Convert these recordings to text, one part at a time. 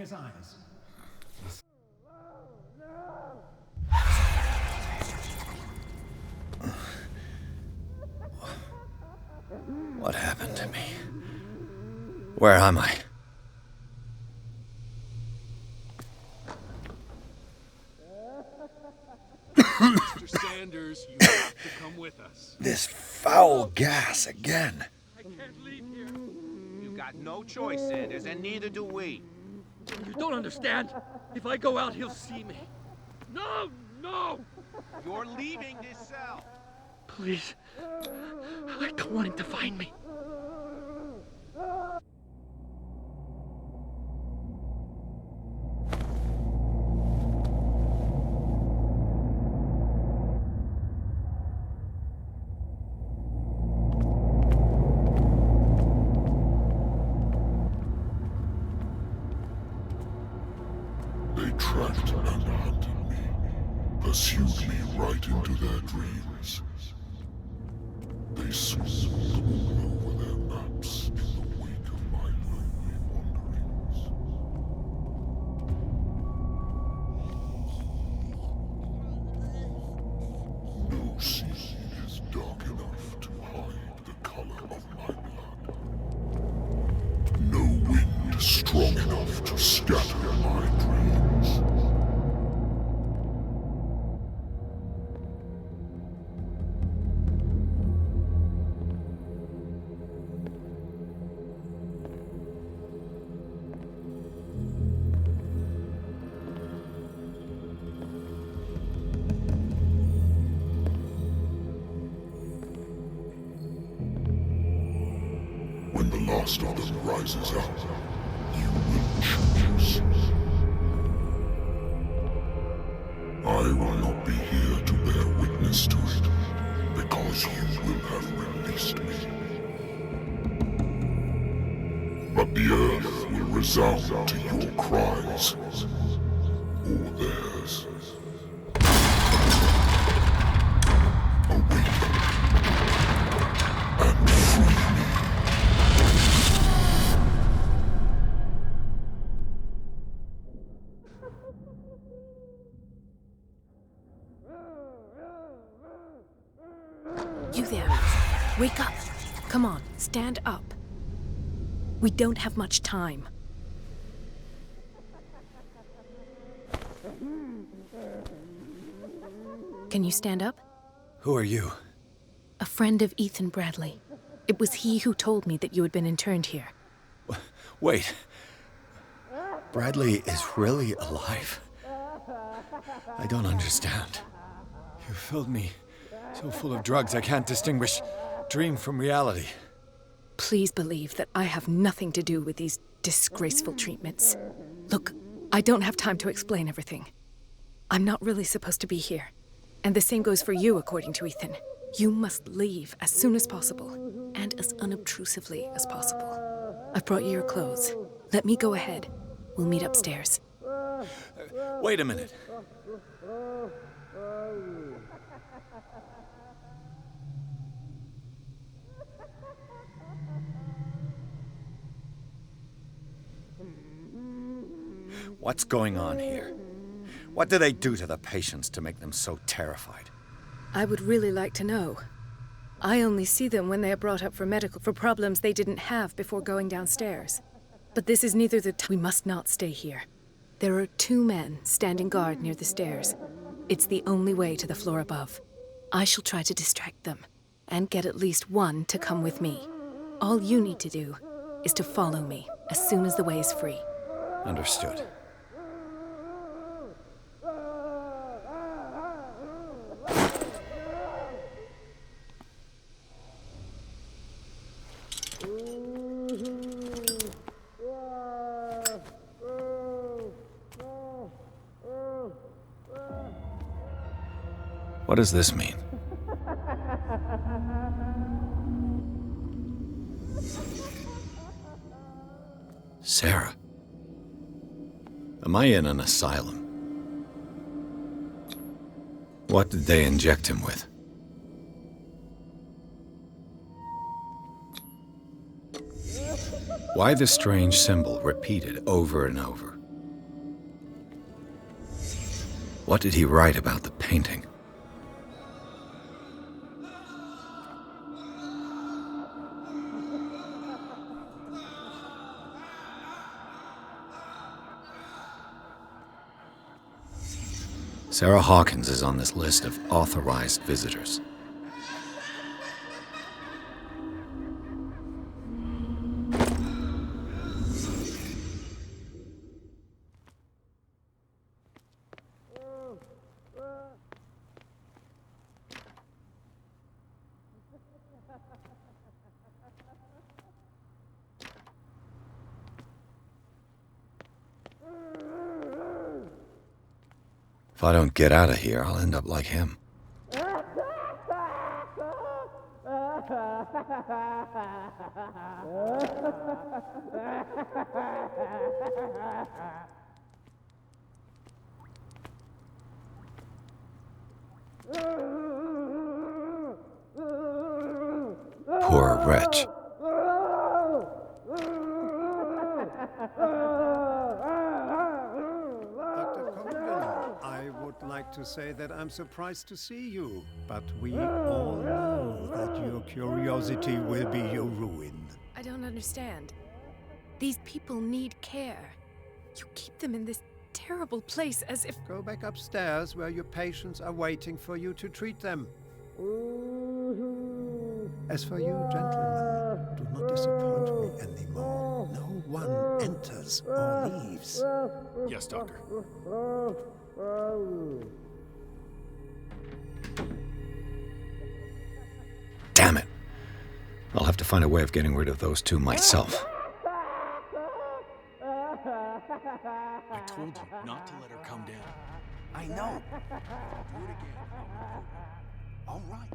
his eyes. What happened to me? Where am I? Mr. Sanders, you have to come with us. This foul gas again. I can't leave here. You've got no choice, Sanders, and neither do we. You don't understand. If I go out, he'll see me. No, no! You're leaving this cell. Please. I don't want him to find me. They tracked and hunted me, pursued me right into their dreams. They swooped all over their maps in the wake of my lonely wanderings. No sea is dark enough to hide the color of my blood. No wind strong enough to scatter my dreams. When the last of them rises up, you will choose. I will not be here to bear witness to it, because you will have released me. But the earth will resound to your cries, or theirs. Awaken and free me. You there. Wake up. Come on, stand up. We don't have much time. Can you stand up? Who are you? A friend of Ethan Bradley. It was he who told me that you had been interned here. Wait. Bradley is really alive? I don't understand. You filled me so full of drugs I can't distinguish dream from reality. Please believe that I have nothing to do with these disgraceful treatments. Look, I don't have time to explain everything. I'm not really supposed to be here. And the same goes for you, according to Ethan. You must leave as soon as possible, and as unobtrusively as possible. I've brought you your clothes. Let me go ahead. We'll meet upstairs. Wait a minute. What's going on here? What do they do to the patients to make them so terrified? I would really like to know. I only see them when they are brought up for problems they didn't have before going downstairs. But this is neither the time. We must not stay here. There are 2 men standing guard near the stairs. It's the only way to the floor above. I shall try to distract them, and get at least one to come with me. All you need to do is to follow me as soon as the way is free. Understood. What does this mean? Sarah. Am I in an asylum? What did they inject him with? Why the strange symbol repeated over and over? What did he write about the painting? Sarah Hawkins is on this list of authorized visitors. If I don't get out of here, I'll end up like him. Poor wretch. I would like to say that I'm surprised to see you, but we all know that your curiosity will be your ruin. I don't understand. These people need care. You keep them in this terrible place as if... Go back upstairs where your patients are waiting for you to treat them. As for you, gentlemen, do not disappoint me anymore. No one enters or leaves. Yes, Doctor. Damn it. I'll have to find a way of getting rid of those two myself. I told you not to let her come down. I know. Do it again. All right.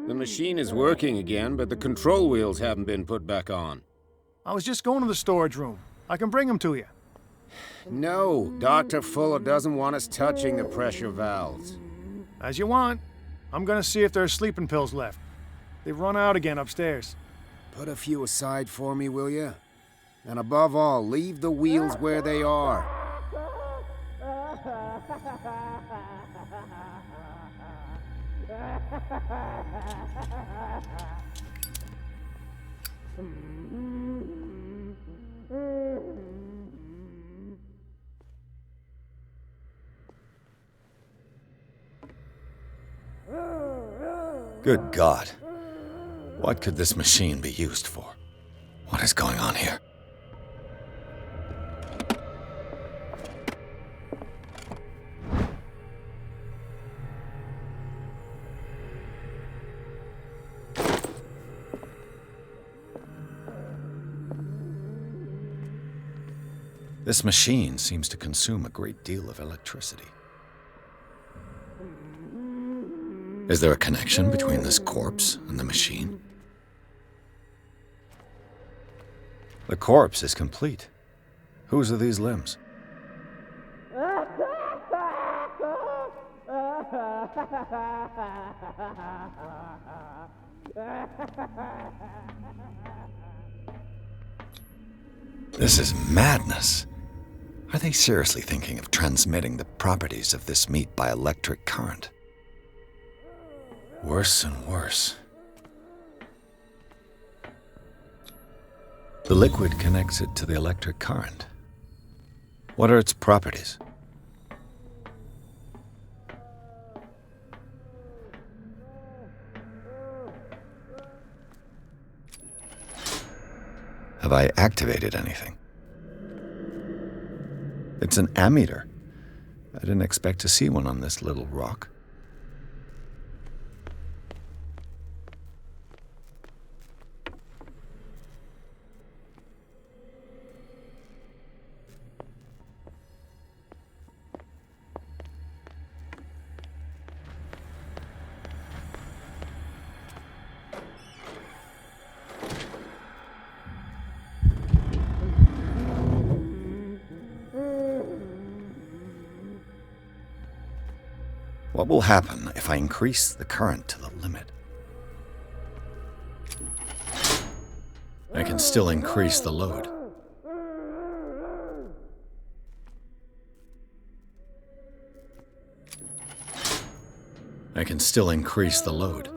The machine is working again, but the control wheels haven't been put back on. I was just going to the storage room. I can bring them to you. No, Dr. Fuller doesn't want us touching the pressure valves. As you want. I'm gonna see if there's sleeping pills left. They've run out again upstairs. Put a few aside for me, will you? And above all, leave the wheels where they are. Good God. What could this machine be used for? What is going on here? This machine seems to consume a great deal of electricity. Is there a connection between this corpse and the machine? The corpse is complete. Whose are these limbs? This is madness. Are they seriously thinking of transmitting the properties of this meat by electric current? Worse and worse. The liquid connects it to the electric current. What are its properties? Have I activated anything? It's an ammeter. I didn't expect to see one on this little rock. What will happen if I increase the current to the limit? I can still increase the load. I can still increase the load.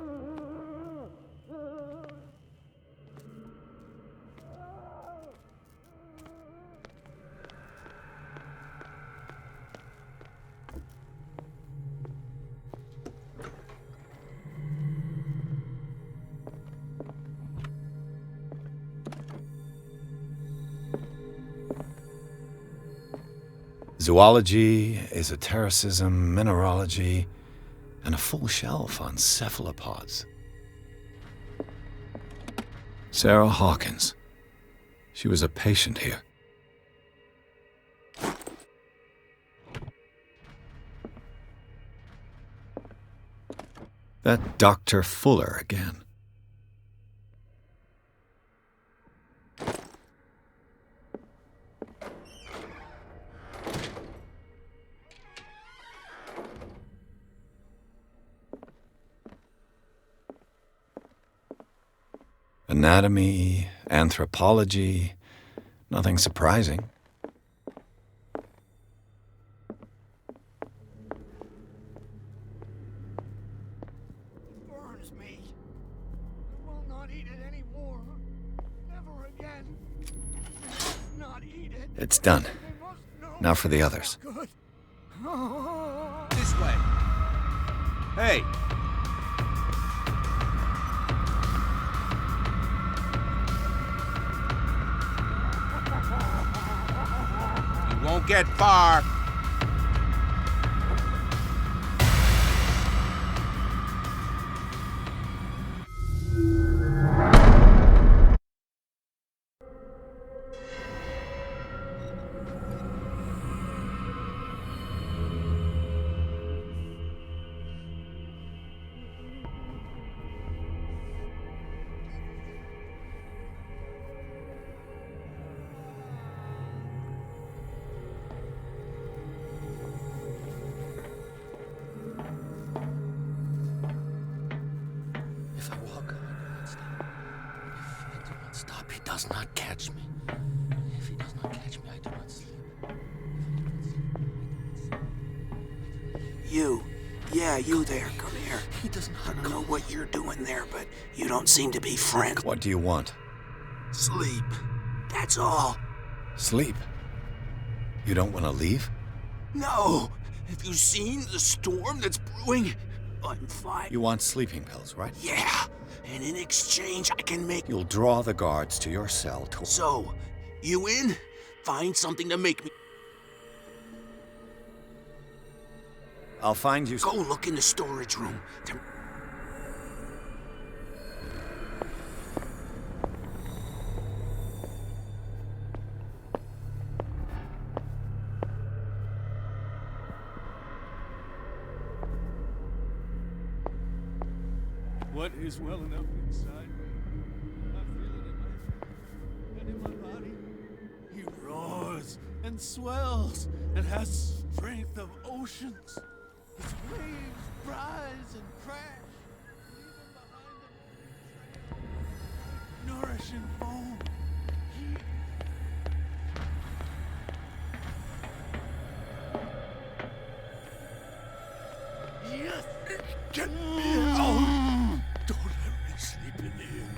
Zoology, esotericism, mineralogy, and a full shelf on cephalopods. Sarah Hawkins. She was a patient here. That Dr. Fuller again. Anatomy, anthropology, nothing surprising. Burns me. I will not eat it anymore. Never again. I must not eat it. It's done. They must know Now for the others. good. This way. Hey. You won't get far. If I walk, I do not stop. If I do not stop, he does not catch me. If he does not catch me, I do not sleep. You. Yeah, you there. Come here. He does I not don't know what you're doing there, but you don't seem to be friends. What do you want? Sleep. That's all. Sleep. You don't want to leave? No. Have you seen the storm that's brewing? I'm fine. You want sleeping pills, right? Yeah. And in exchange, I can make... You'll draw the guards to your cell to... So, you in? Find something to make me... I'll find you... Go look in the storage room. What is well enough inside me? I feel it in my head and in my body. He roars and swells and has strength of oceans. His waves rise and crash, leaving behind them nourishing foam. Yes! Get me out! Don't let me sleep in here.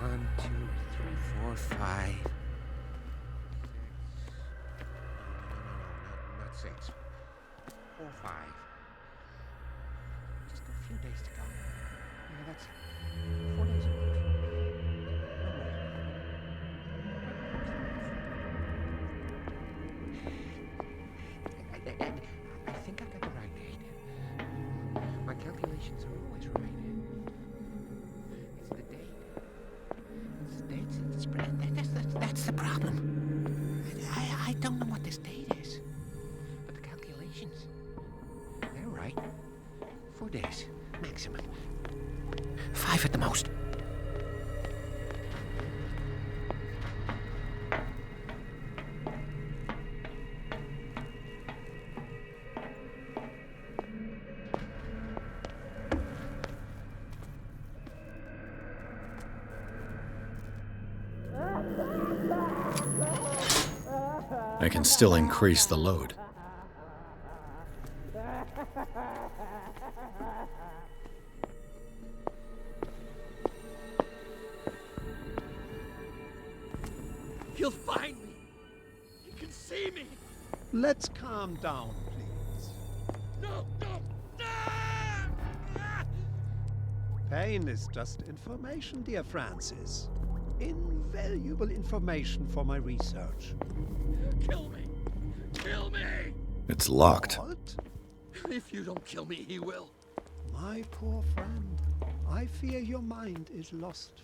One, two, three, four, five. No, not six. 4, 5. Just a few days to go. Yeah, that's 4 days a month. I think I got the right date. My calculations are always right. It's the date. It's the date. It's the that's the problem. I don't know what this date is. But the calculations, they're right. 4 days, maximum. 5 at the most. I can still increase the load. He'll find me. He can see me. Let's calm down, please. No, no. Pain is just information, dear Francis. Invaluable information for my research. Kill me. Kill me. It's locked. What? If you don't kill me, he will. My poor friend, I fear your mind is lost.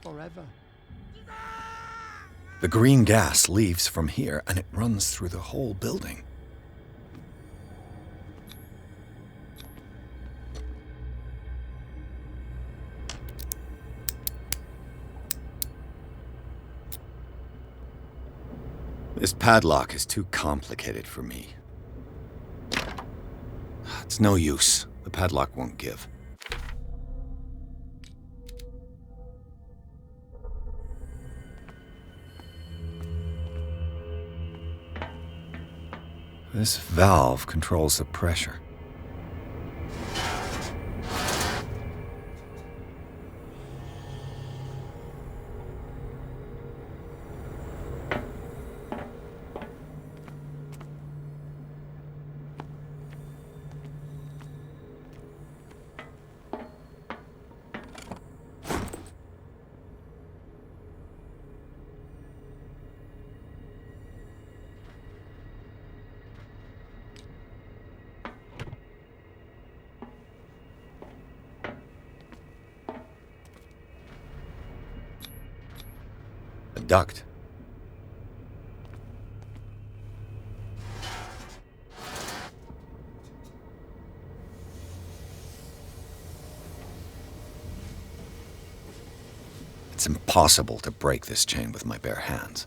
Forever. The green gas leaves from here and it runs through the whole building. This padlock is too complicated for me. It's no use. The padlock won't give. This valve controls the pressure. Duct. It's impossible to break this chain with my bare hands.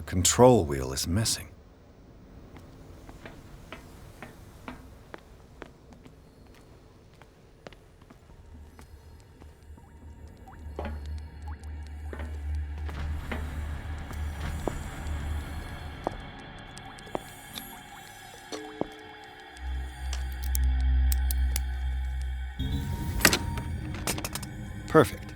Control wheel is missing. Perfect.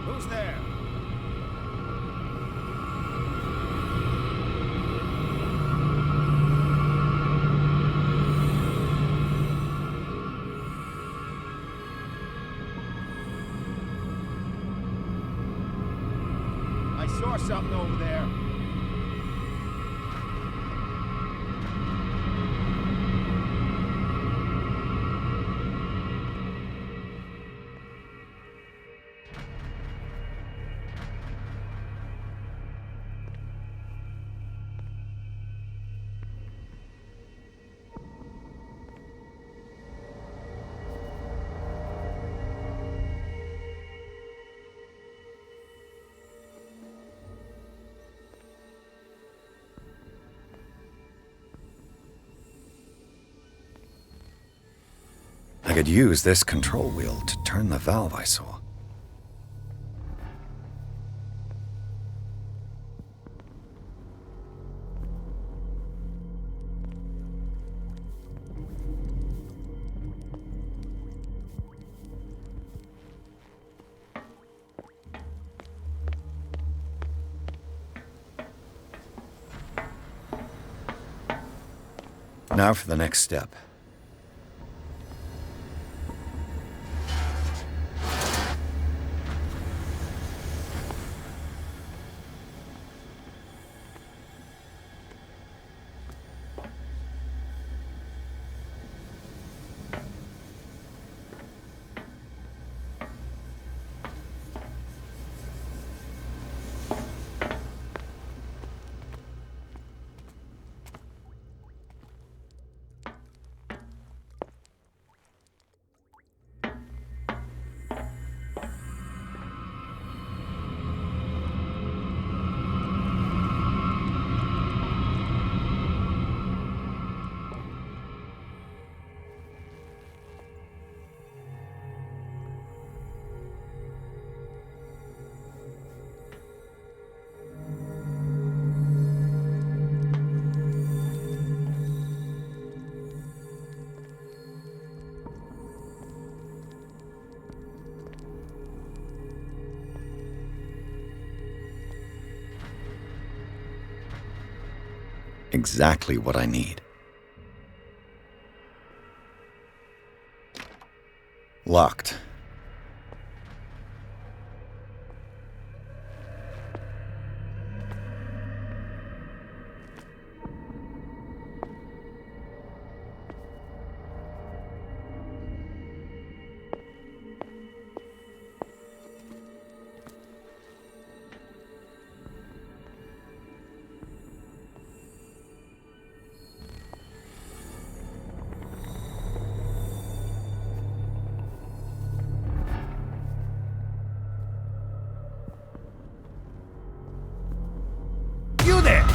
Who's there? I saw something over there. I could use this control wheel to turn the valve I saw. Now for the next step. Exactly what I need. Locked. You there!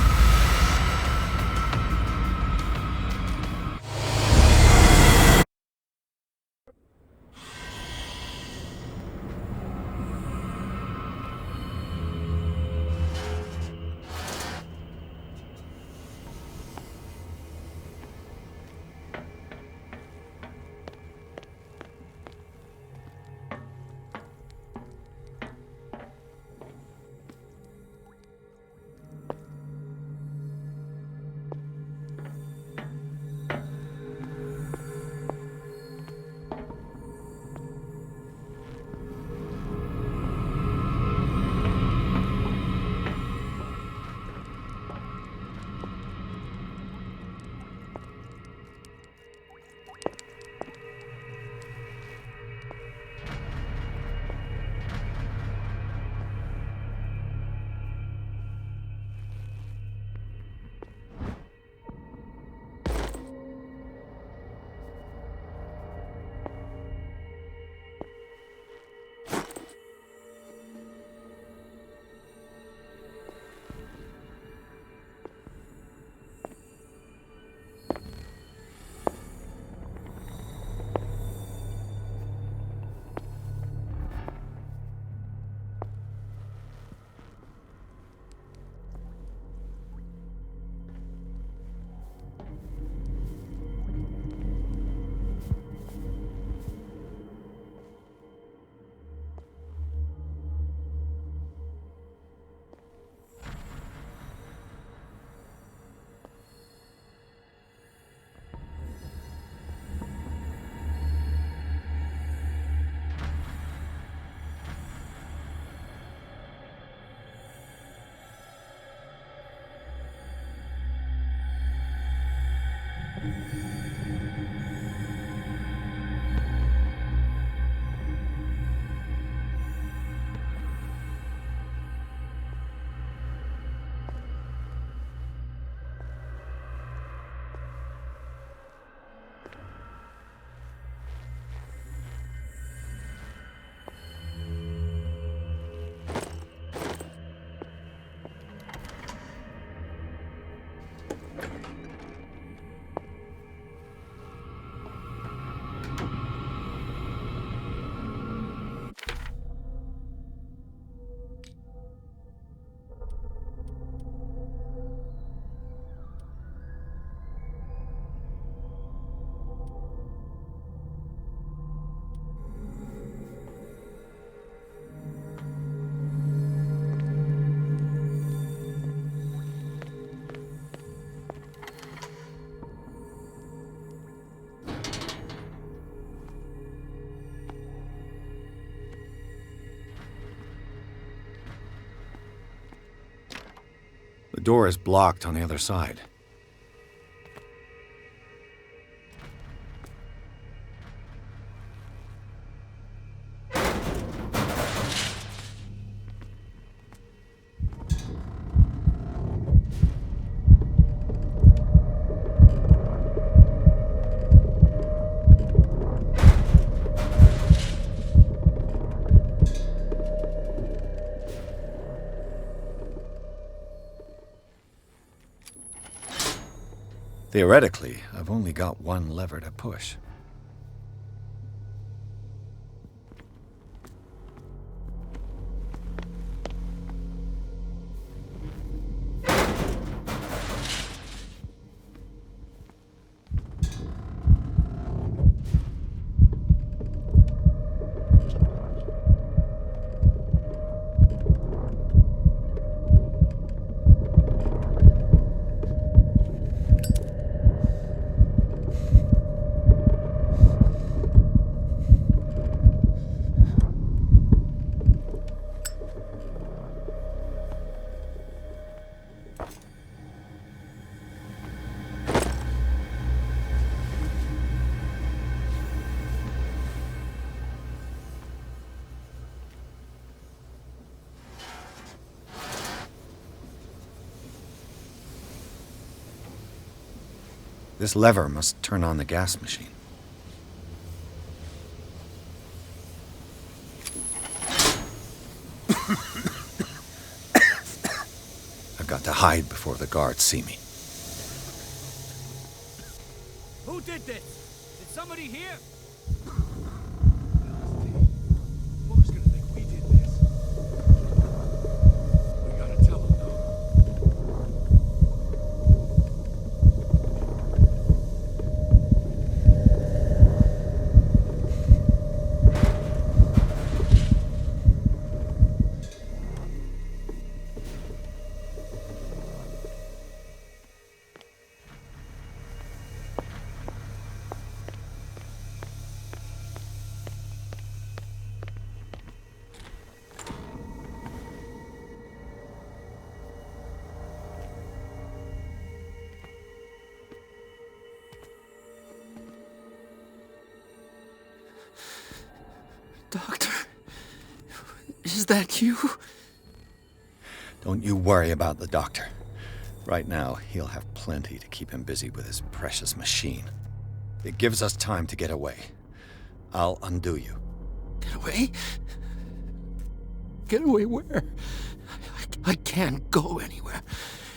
The door is blocked on the other side. Theoretically, I've only got one lever to push. This lever must turn on the gas machine. I've got to hide before the guards see me. Who did this? Did somebody hear? Bo's gonna think we did this. We gotta tell him, though. Doctor, is that you? Don't you worry about the doctor. Right now, he'll have plenty to keep him busy with his precious machine. It gives us time to get away. I'll undo you. Get away? Get away where? I can't go anywhere.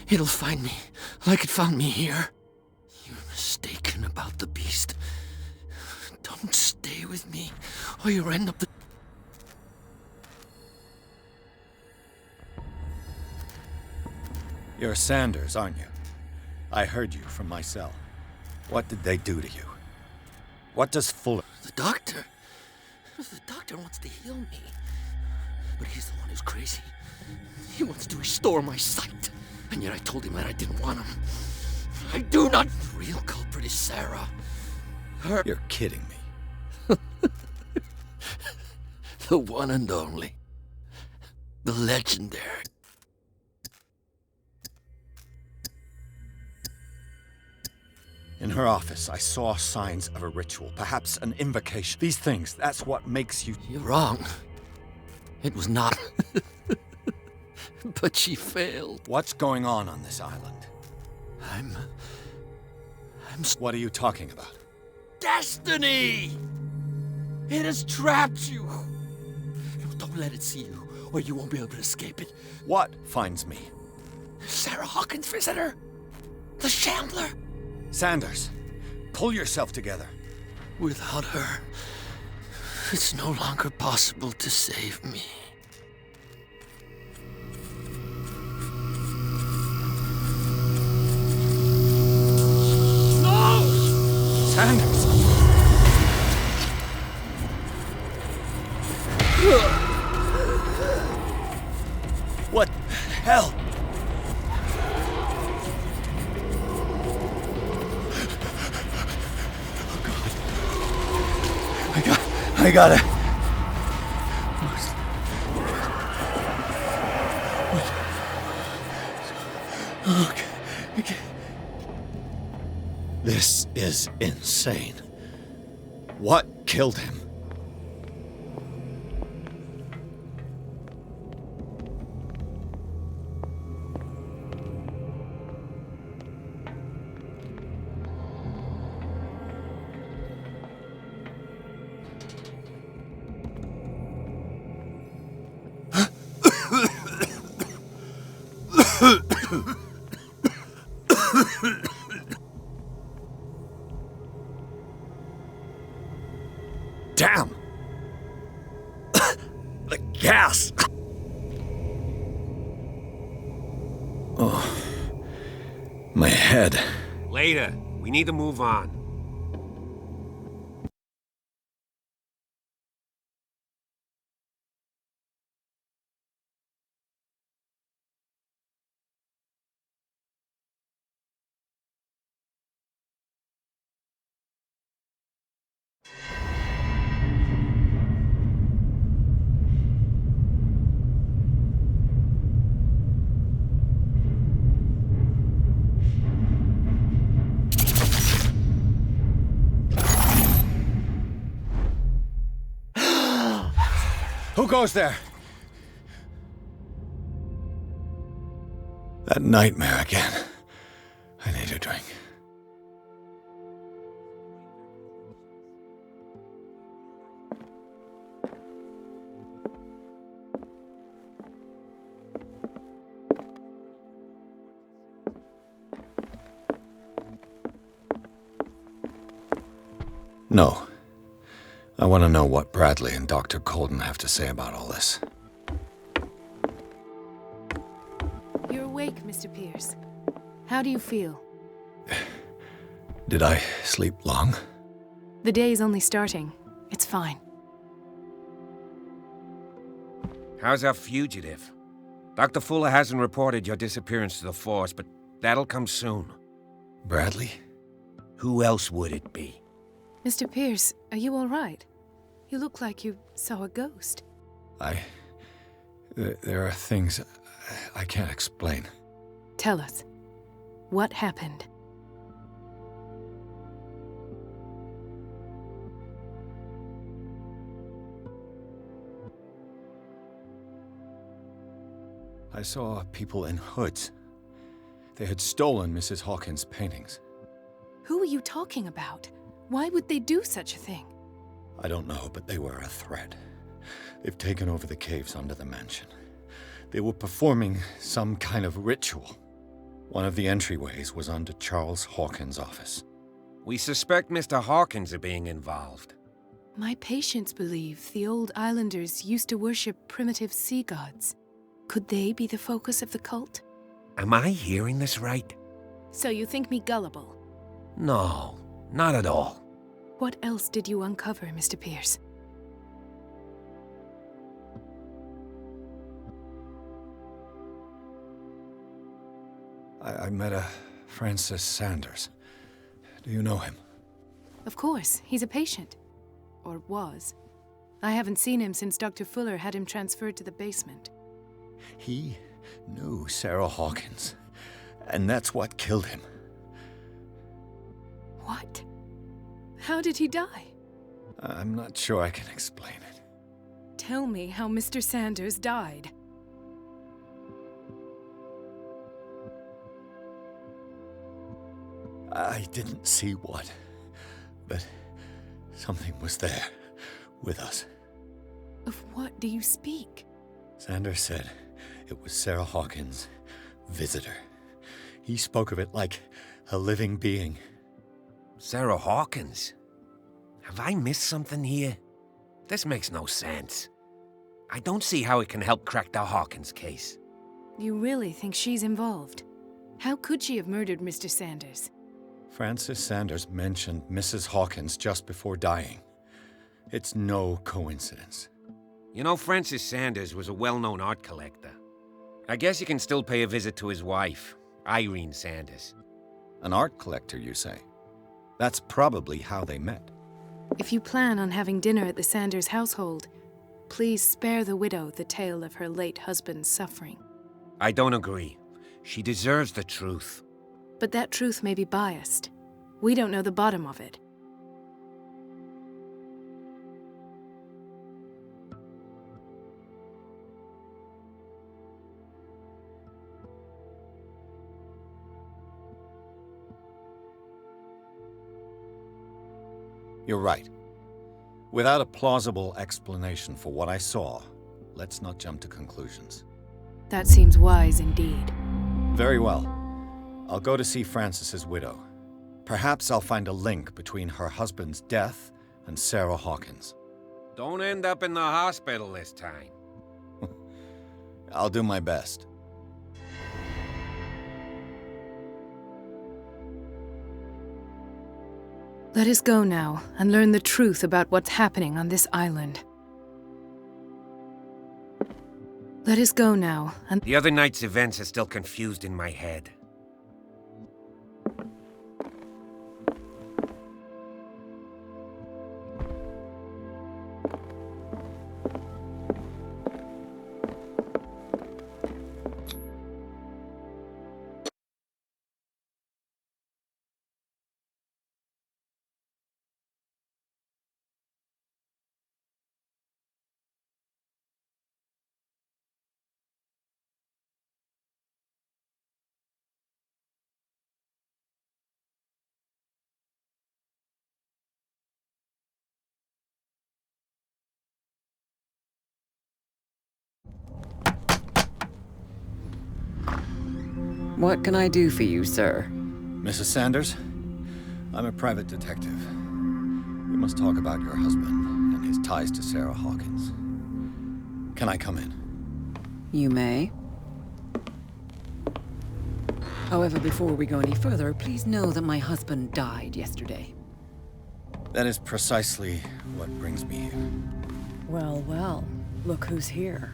It'll find me, like it found me here. You're mistaken about the beast. Don't stay with me, or you'll end up the... You're Sanders, aren't you? I heard you from my cell. What did they do to you? What does Fuller... The doctor? The doctor wants to heal me. But he's the one who's crazy. He wants to restore my sight. And yet I told him that I didn't want him. I do not... The real culprit is Sarah. Her... You're kidding me. The one and only. The legendary. In her office, I saw signs of a ritual, perhaps an invocation. These things, that's what makes you... You're wrong. It was not. But she failed. What's going on this island? I'm... What are you talking about? Destiny! It has trapped you. No, don't let it see you, or you won't be able to escape it. What finds me? Sarah Hawkins' visitor. The Shambler. Sanders, pull yourself together. Without her, it's no longer possible to save me. No! Sanders! What the hell? I gotta... Okay. This is insane. What killed him? Damn! The gas! Oh, my head. Later. We need to move on. Who goes there? That nightmare again. I need a drink. No. I want to know what Bradley and Dr. Colden have to say about all this. You're awake, Mr. Pierce. How do you feel? Did I sleep long? The day is only starting. It's fine. How's our fugitive? Dr. Fuller hasn't reported your disappearance to the force, but that'll come soon. Bradley? Who else would it be? Mr. Pierce, are you all right? You look like you saw a ghost. There are things I can't explain. Tell us. What happened? I saw people in hoods. They had stolen Mrs. Hawkins' paintings. Who are you talking about? Why would they do such a thing? I don't know, but they were a threat. They've taken over the caves under the mansion. They were performing some kind of ritual. One of the entryways was under Charles Hawkins' office. We suspect Mr. Hawkins of being involved. My patients believe the old islanders used to worship primitive sea gods. Could they be the focus of the cult? Am I hearing this right? So you think me gullible? No, not at all. What else did you uncover, Mr. Pierce? I met a Francis Sanders. Do you know him? Of course, he's a patient. Or was. I haven't seen him since Dr. Fuller had him transferred to the basement. He knew Sarah Hawkins, and that's what killed him. What? How did he die? I'm not sure I can explain it. Tell me how Mr. Sanders died. I didn't see what, but something was there, with us. Of what do you speak? Sanders said it was Sarah Hawkins' visitor. He spoke of it like a living being. Sarah Hawkins? Have I missed something here? This makes no sense. I don't see how it can help crack the Hawkins case. You really think she's involved? How could she have murdered Mr. Sanders? Francis Sanders mentioned Mrs. Hawkins just before dying. It's no coincidence. You know, Francis Sanders was a well-known art collector. I guess you can still pay a visit to his wife, Irene Sanders. An art collector, you say? That's probably how they met. If you plan on having dinner at the Sanders household, please spare the widow the tale of her late husband's suffering. I don't agree. She deserves the truth. But that truth may be biased. We don't know the bottom of it. You're right. Without a plausible explanation for what I saw, let's not jump to conclusions. That seems wise indeed. Very well. I'll go to see Francis's widow. Perhaps I'll find a link between her husband's death and Sarah Hawkins. Don't end up in the hospital this time. I'll do my best. Let us go now and learn the truth about what's happening on this island. Let us go now and... The other night's events are still confused in my head. What can I do for you, sir? Mrs. Sanders, I'm a private detective. We must talk about your husband and his ties to Sarah Hawkins. Can I come in? You may. However, before we go any further, please know that my husband died yesterday. That is precisely what brings me here. Well, well, look who's here.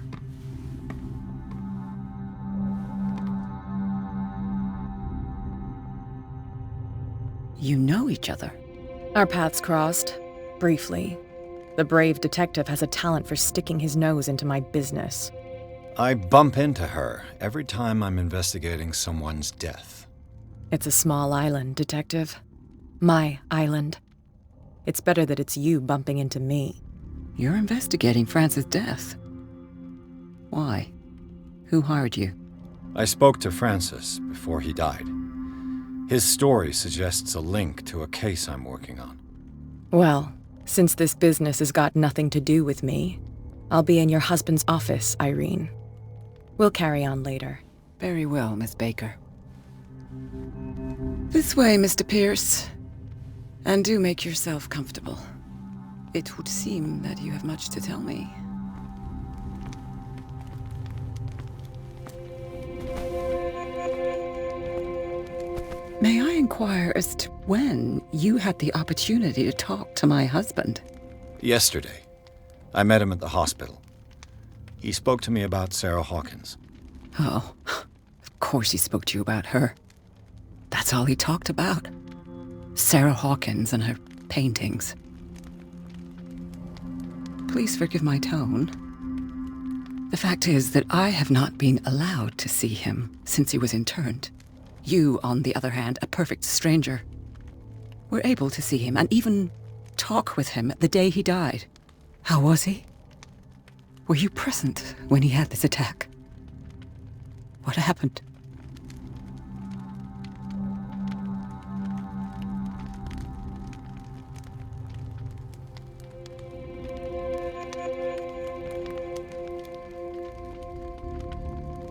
You know each other. Our paths crossed, briefly. The brave detective has a talent for sticking his nose into my business. I bump into her every time I'm investigating someone's death. It's a small island, Detective. My island. It's better that it's you bumping into me. You're investigating Francis' death. Why? Who hired you? I spoke to Francis before he died. His story suggests a link to a case I'm working on. Well, since this business has got nothing to do with me, I'll be in your husband's office, Irene. We'll carry on later. Very well, Miss Baker. This way, Mr. Pierce. And do make yourself comfortable. It would seem that you have much to tell me. May I inquire as to when you had the opportunity to talk to my husband? Yesterday. I met him at the hospital. He spoke to me about Sarah Hawkins. Oh, of course he spoke to you about her. That's all he talked about. Sarah Hawkins and her paintings. Please forgive my tone. The fact is that I have not been allowed to see him since he was interned. You, on the other hand, a perfect stranger, were able to see him and even talk with him the day he died. How was he? Were you present when he had this attack? What happened?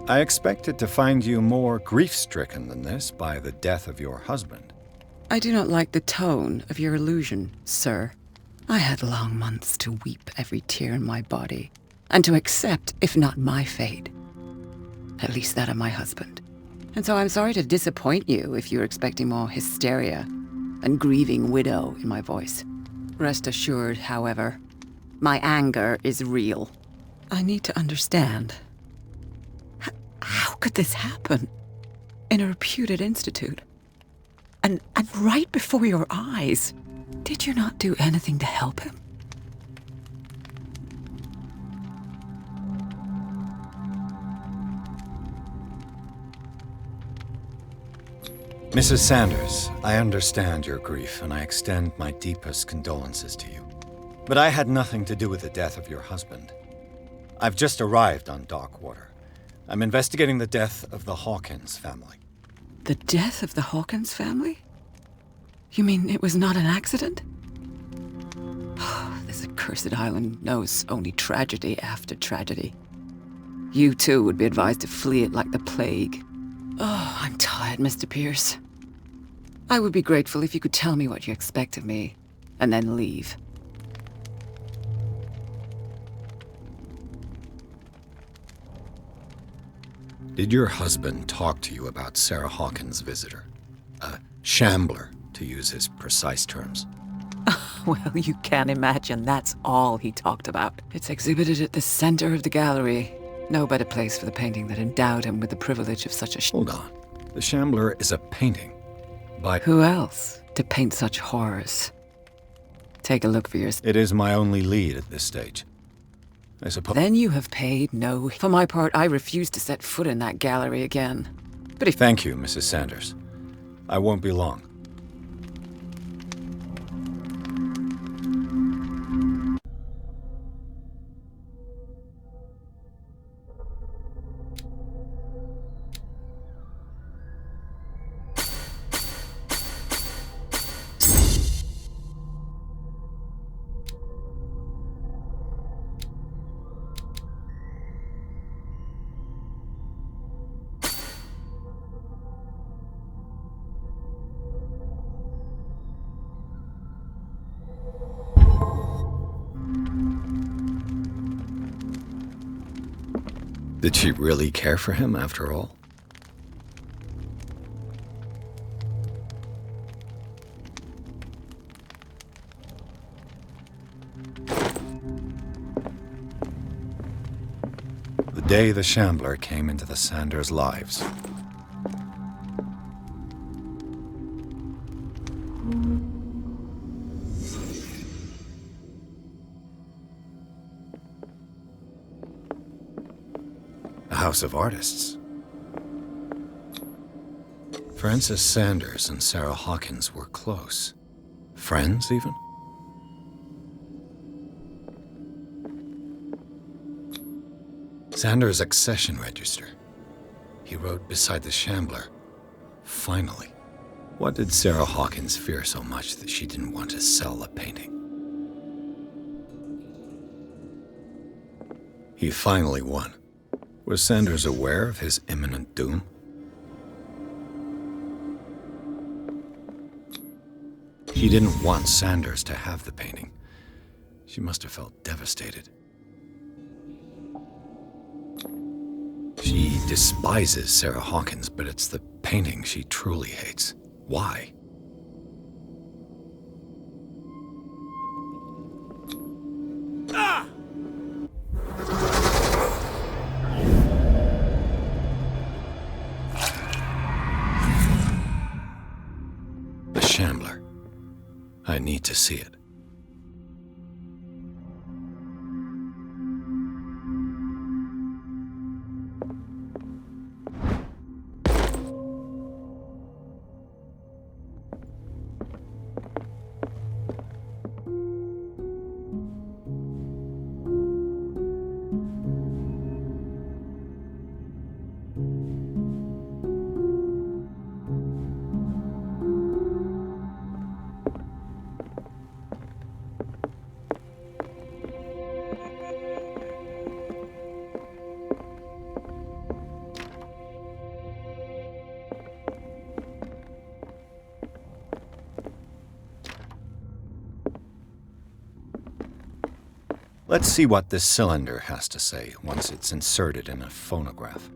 I expected to find you more grief-stricken than this by the death of your husband. I do not like the tone of your allusion, sir. I had long months to weep every tear in my body, and to accept, if not my fate, at least that of my husband. And so I'm sorry to disappoint you if you're expecting more hysteria and grieving widow in my voice. Rest assured, however, my anger is real. I need to understand. How could this happen? In a reputed institute? And right before your eyes? Did you not do anything to help him? Mrs. Sanders, I understand your grief, and I extend my deepest condolences to you. But I had nothing to do with the death of your husband. I've just arrived on Darkwater. I'm investigating the death of the Hawkins family. The death of the Hawkins family? You mean it was not an accident? This accursed island knows only tragedy after tragedy. You too would be advised to flee it like the plague. Oh, I'm tired, Mr. Pierce. I would be grateful if you could tell me what you expect of me, and then leave. Did your husband talk to you about Sarah Hawkins' visitor? A shambler, to use his precise terms. Well, you can imagine that's all he talked about. It's exhibited at the center of the gallery. No better place for the painting that endowed him with the privilege of such a... Hold on. The Shambler is a painting by... Who else to paint such horrors? Take a look for yourself. It is my only lead at this stage. I suppose... Then you have paid no... For my part, I refuse to set foot in that gallery again. But if... Thank you, Mrs. Sanders. I won't be long. Did she really care for him after all? The day the Shambler came into the Sanders' lives. House of Artists. Frances Sanders and Sarah Hawkins were close. Friends, even? Sanders' accession register. He wrote beside the Shambler, "Finally." What did Sarah Hawkins fear so much that she didn't want to sell the painting? He finally won. Was Sanders aware of his imminent doom? She didn't want Sanders to have the painting. She must have felt devastated. She despises Sarah Hawkins, but it's the painting she truly hates. Why? Ah! The Shambler. I need to see it. Let's see what this cylinder has to say once it's inserted in a phonograph.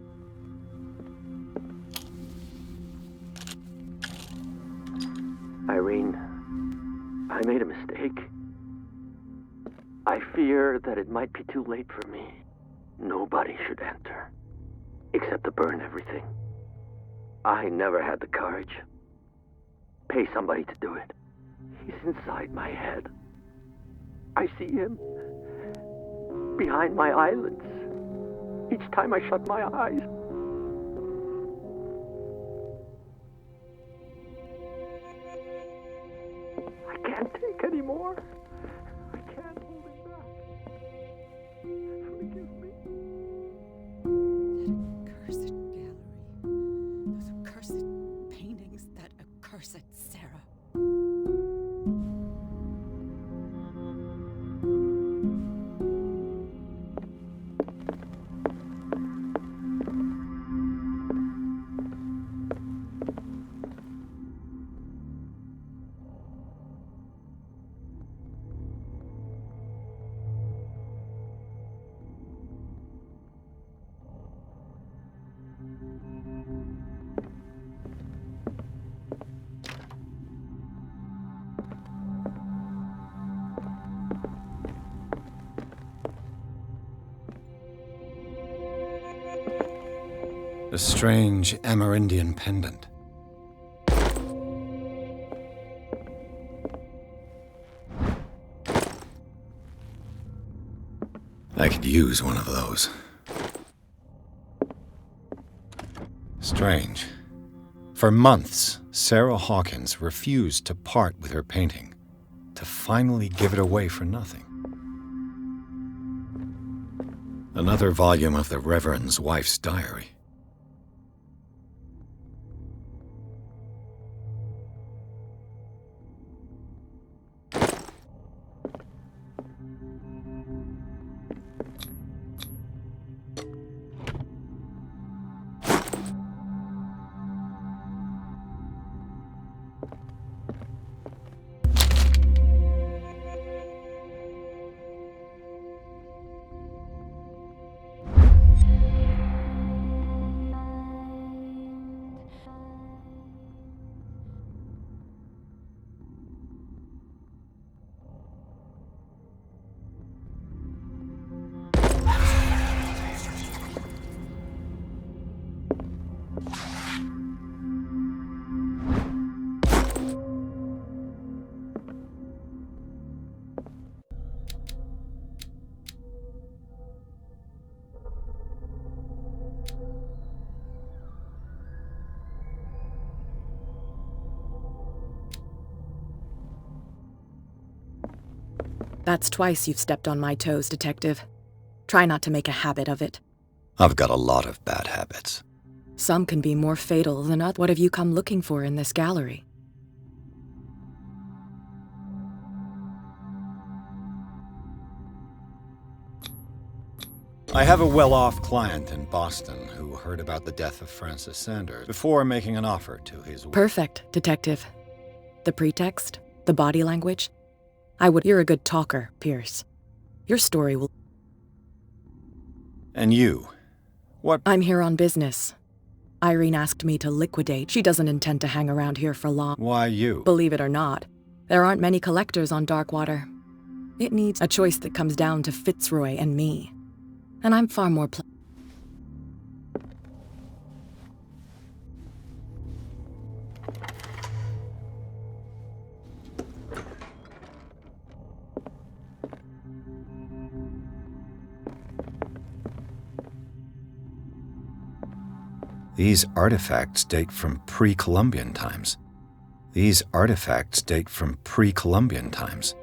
Irene, I made a mistake. I fear that it might be too late for me. Nobody should enter, except to burn everything. I never had the courage. Pay somebody to do it. He's inside my head. I see him behind my eyelids each time I shut my eyes. A strange Amerindian pendant. I could use one of those. Strange. For months, Sarah Hawkins refused to part with her painting, to finally give it away for nothing. Another volume of the Reverend's wife's diary. That's twice you've stepped on my toes, Detective. Try not to make a habit of it. I've got a lot of bad habits. Some can be more fatal than others. What have you come looking for in this gallery? I have a well-off client in Boston who heard about the death of Francis Sanders before making an offer to his... Perfect, Detective. The pretext? The body language? You're a good talker, Pierce. Your story will... And you? What... I'm here on business. Irene asked me to liquidate. She doesn't intend to hang around here for long. Why you? Believe it or not, there aren't many collectors on Darkwater. It needs a choice that comes down to Fitzroy and me. And I'm far more These artifacts date from pre-Columbian times.